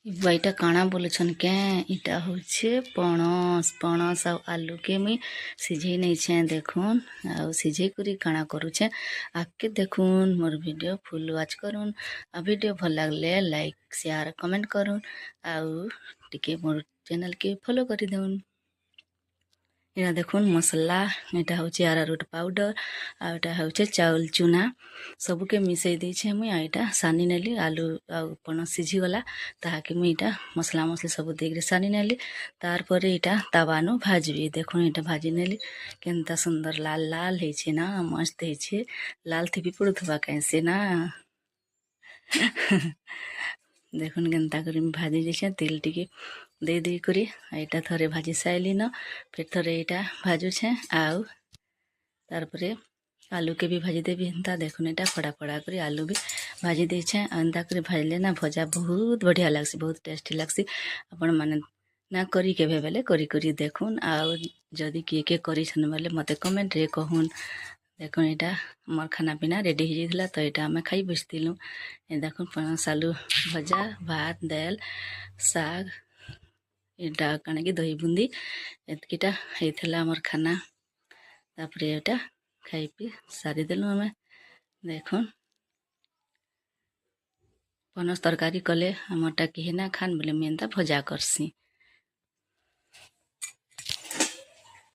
ଏଇଟା କାଣା ବୋଲୁଛନ୍ କେଁ ଇଟା ହଉଛେ ପଣସ ପଣସ ଆଉ ଆଲୁକେ ମୁଇଁ ସିଝେଇ ନେଇଛେଁ ଦେଖୁନ୍ ଆଉ ସିଝେଇ କରି କାଣା କରୁଛେଁ ଆଗ୍କେ ଦେଖୁନ୍ ମୋର୍ ଭିଡ଼ିଓ ଫୁଲ୍ ୱାଚ୍ କରୁନ୍ ଆଉ ଭିଡ଼ିଓ ଭଲ୍ ଲାଗଲେ ଲାଇକ୍ ସେୟାର୍ କମେଣ୍ଟ କରୁନ୍ ଆଉ ଟିକେ ମୋର୍ ଚ୍ୟାନେଲ୍କେ ଫଲୋ କରିଦେଉନ୍। ଏଇଟା ଦେଖୁନ୍ ମସଲା ଏଇଟା ହଉଛେ ଆରାରୁଟ୍ ପାଉଡ଼ର୍ ଆଉ ଏଇଟା ହଉଛେ ଚାଉଲ୍ ଚୁନା ସବୁକେ ମିଶେଇ ଦେଇଛେ ମୁଇଁ ଆଉ ଏଇଟା ସାନି ନେଲି ଆଲୁ ଆଉ ପଣସ ସିଝିଗଲା ତାହାକେ ମୁଇଁ ଏଇଟା ମସଲା ମସଲି ସବୁ ଦେଇକିରି ସାନି ନେଲି ତାର୍ ପରେ ଏଇଟା ତାୱାନୁ ଭାଜବି ଦେଖୁନ୍ ଏଇଟା ଭାଜି ନେଲି କେନ୍ତା ସୁନ୍ଦର ଲାଲ୍ ଲାଲ୍ ହେଇଛେ ନା ମସ୍ତ ହେଇଛେ ଲାଲ୍ ଥିବି ପଡ଼ୁଥିବା କାଇଁ ସେ ନା ଦେଖୁନ୍ କେନ୍ତା କରି ଭାଜି ଦେଇଛେଁ ତେଲ୍ ଟିକେ ଦେଇ କରି ଏଇଟା ଥରେ ଭାଜି ସାଇଲିନ ଫେର୍ ଥରେ ଏଇଟା ଭାଜୁଛେଁ ଆଉ ତାରପରେ ଆଲୁକେ ବି ଭାଜିଦେବି ଏନ୍ତା ଦେଖୁନ୍ ଏଇଟା ଫଡ଼ା ଫଡ଼ା କରି ଆଲୁ ବି ଭାଜି ଦେଇଛେଁ ଆଉ ଏନ୍ତା କରି ଭାଜଲେ ନା ଭଜା ବହୁତ୍ ବଢ଼ିଆ ଲାଗ୍ସି ବହୁତ୍ ଟେଷ୍ଟି ଲାଗ୍ସି ଆପଣମାନେ ନା କରି କେବେ ବେଲେ କରି ଦେଖୁନ୍ ଆଉ ଯଦି କିଏ କରିଛନ୍ ବେଲେ ମତେ କମେଣ୍ଟରେ କହୁନ୍। ଦେଖୁନ୍ ଏଇଟା ଆମର୍ ଖାନା ପିନା ରେଡ଼ି ହେଇଯାଇଥିଲା ତ ଏଇଟା ଆମେ ଖାଇ ବସିଥିଲୁ ଦେଖୁନ୍ ପଣସ ଆଲୁ ଭଜା ଭାତ୍ ଦାଏଲ୍ ଶାଗ୍ ଏଇଟା କାଣାକି ଦହି ବୁନ୍ଦି ଏତ୍କିଟା ହେଇଥିଲା ଆମର୍ ଖାନା ତାପରେ ଏଇଟା ଖାଇ ପିଇ ସାରିଦେଲୁ ଆମେ ଦେଖୁନ୍ ପଣସ ତରକାରୀ କଲେ ଆମର୍ଟା କେହି ନା ଖାନ୍ ବୋଲେ ମୁଇଁ ଏନ୍ତା ଭଜା କର୍ସି।